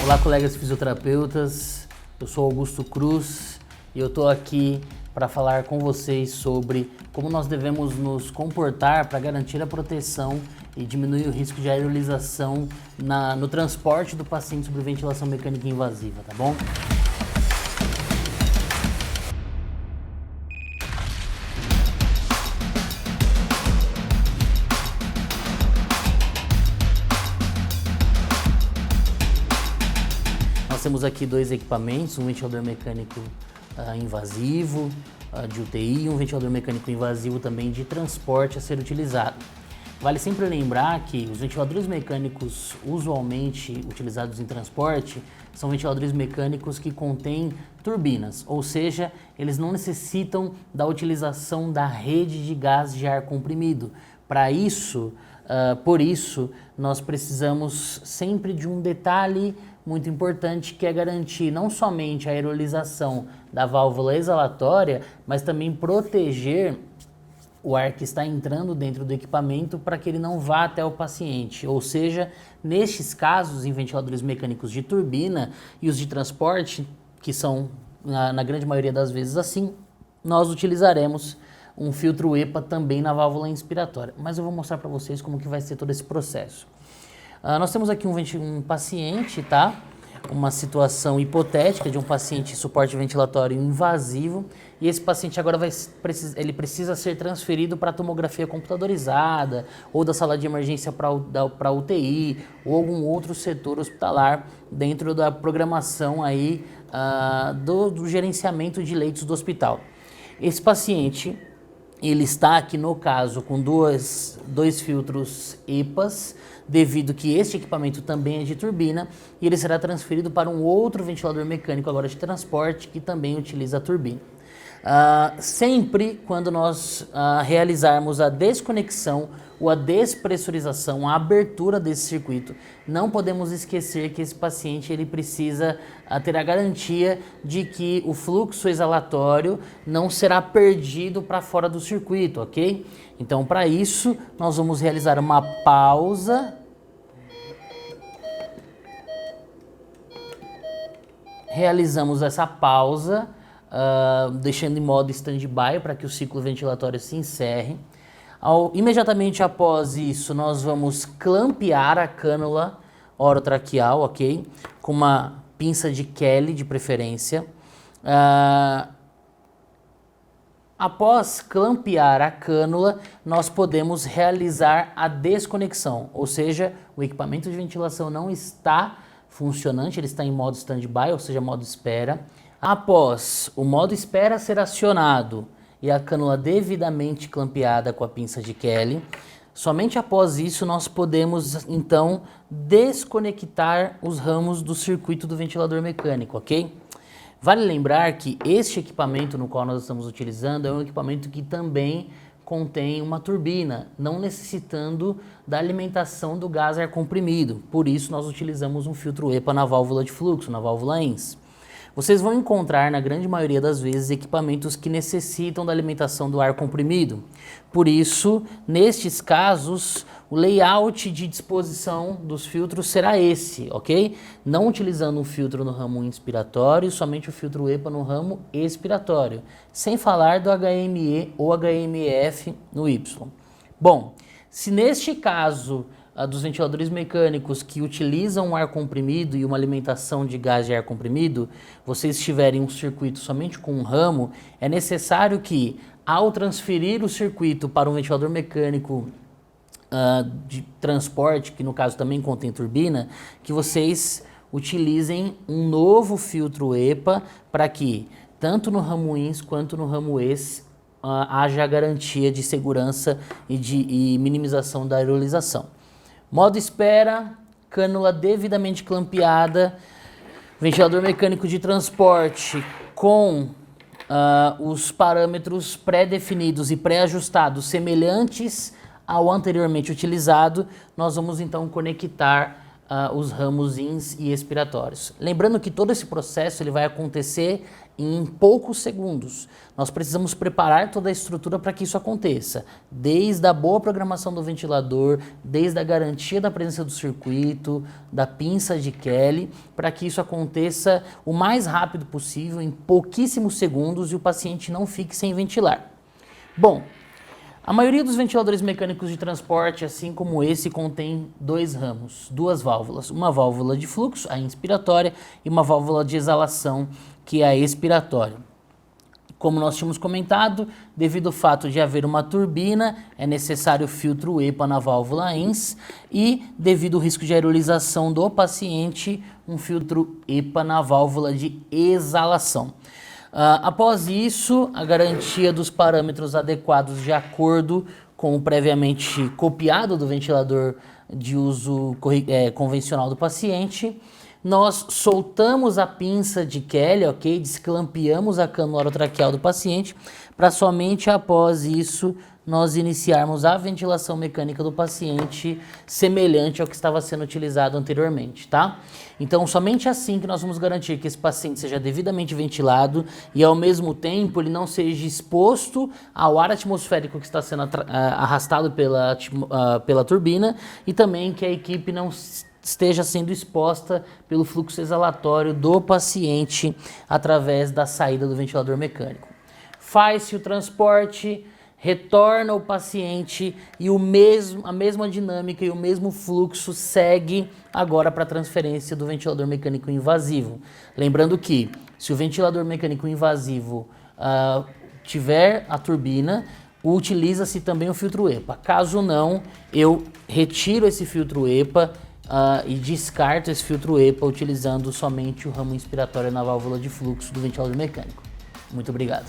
Olá, colegas fisioterapeutas, eu sou Augusto Cruz e eu estou aqui para falar com vocês sobre como nós devemos nos comportar para garantir a proteção e diminuir o risco de aerolização no transporte do paciente sobre ventilação mecânica invasiva, tá bom? Nós temos aqui dois equipamentos, um ventilador mecânico invasivo de UTI e um ventilador mecânico invasivo também de transporte a ser utilizado. Vale sempre lembrar que os ventiladores mecânicos usualmente utilizados em transporte são ventiladores mecânicos que contêm turbinas, ou seja, eles não necessitam da utilização da rede de gás de ar comprimido. Para isso, por isso, nós precisamos sempre de um detalhe muito importante, que é garantir não somente a aerolização da válvula exalatória, mas também proteger o ar que está entrando dentro do equipamento para que ele não vá até o paciente. Ou seja, nestes casos, em ventiladores mecânicos de turbina e os de transporte, que são na grande maioria das vezes assim, nós utilizaremos um filtro EPA também na válvula inspiratória. Mas eu vou mostrar para vocês como que vai ser todo esse processo. Nós temos aqui um paciente, tá? Uma situação hipotética de um paciente em suporte ventilatório invasivo, e esse paciente agora ele precisa ser transferido para a tomografia computadorizada ou da sala de emergência para UTI ou algum outro setor hospitalar dentro da programação aí do gerenciamento de leitos do hospital. Esse paciente, ele está aqui no caso com dois filtros EPAs, devido que este equipamento também é de turbina e ele será transferido para um outro ventilador mecânico agora de transporte que também utiliza a turbina. Sempre quando nós realizarmos a desconexão ou a despressurização, a abertura desse circuito, não podemos esquecer que esse paciente ele precisa ter a garantia de que o fluxo exalatório não será perdido para fora do circuito, ok? Então, para isso, nós vamos realizar uma pausa. Realizamos essa pausa, deixando em modo stand-by para que o ciclo ventilatório se encerre. Imediatamente após isso, nós vamos clampear a cânula orotraqueal, ok? Com uma pinça de Kelly, de preferência. Após clampear a cânula, nós podemos realizar a desconexão, ou seja, o equipamento de ventilação não está funcionante, ele está em modo stand-by, ou seja, modo espera. Após o modo espera ser acionado e a cânula devidamente clampeada com a pinça de Kelly, somente após isso nós podemos então desconectar os ramos do circuito do ventilador mecânico, ok? Vale lembrar que este equipamento no qual nós estamos utilizando é um equipamento que também contém uma turbina, não necessitando da alimentação do gás ar comprimido. Por isso nós utilizamos um filtro EPA na válvula de fluxo, na válvula ENS. Vocês vão encontrar, na grande maioria das vezes, equipamentos que necessitam da alimentação do ar comprimido. Por isso, nestes casos, o layout de disposição dos filtros será esse, ok? Não utilizando um filtro no ramo inspiratório, somente o filtro EPA no ramo expiratório, sem falar do HME ou HMF no Y. Bom, se neste caso dos ventiladores mecânicos que utilizam um ar comprimido e uma alimentação de gás de ar comprimido, vocês tiverem um circuito somente com um ramo, é necessário que, ao transferir o circuito para um ventilador mecânico de transporte, que no caso também contém turbina, que vocês utilizem um novo filtro EPA para que, tanto no ramo INS quanto no ramo ES, haja a garantia de segurança e minimização da aerolização. Modo espera, cânula devidamente clampeada, ventilador mecânico de transporte com os parâmetros pré-definidos e pré-ajustados semelhantes ao anteriormente utilizado, nós vamos então conectar os ramos ins e expiratórios. Lembrando que todo esse processo ele vai acontecer em poucos segundos. Nós precisamos preparar toda a estrutura para que isso aconteça, desde a boa programação do ventilador, desde a garantia da presença do circuito, da pinça de Kelly, para que isso aconteça o mais rápido possível, em pouquíssimos segundos, e o paciente não fique sem ventilar. Bom, a maioria dos ventiladores mecânicos de transporte, assim como esse, contém dois ramos, duas válvulas. Uma válvula de fluxo, a inspiratória, e uma válvula de exalação, que é a expiratória. Como nós tínhamos comentado, devido ao fato de haver uma turbina, é necessário filtro EPA na válvula INS e, devido ao risco de aerolização do paciente, um filtro EPA na válvula de exalação. Após isso, a garantia dos parâmetros adequados de acordo com o previamente copiado do ventilador de uso convencional do paciente, nós soltamos a pinça de Kelly, ok? Desclampeamos a cânula orotraqueal do paciente, para somente após isso nós iniciarmos a ventilação mecânica do paciente semelhante ao que estava sendo utilizado anteriormente, tá? Então, somente assim que nós vamos garantir que esse paciente seja devidamente ventilado e, ao mesmo tempo, ele não seja exposto ao ar atmosférico que está sendo arrastado pela turbina, e também que a equipe não esteja sendo exposta pelo fluxo exalatório do paciente através da saída do ventilador mecânico. Faz-se o transporte, retorna o paciente e a mesma dinâmica e o mesmo fluxo segue agora para a transferência do ventilador mecânico invasivo. Lembrando que, se o ventilador mecânico invasivo tiver a turbina, utiliza-se também o filtro EPA. Caso não, eu retiro esse filtro EPA e descarto esse filtro EPA utilizando somente o ramo inspiratório na válvula de fluxo do ventilador mecânico. Muito obrigado.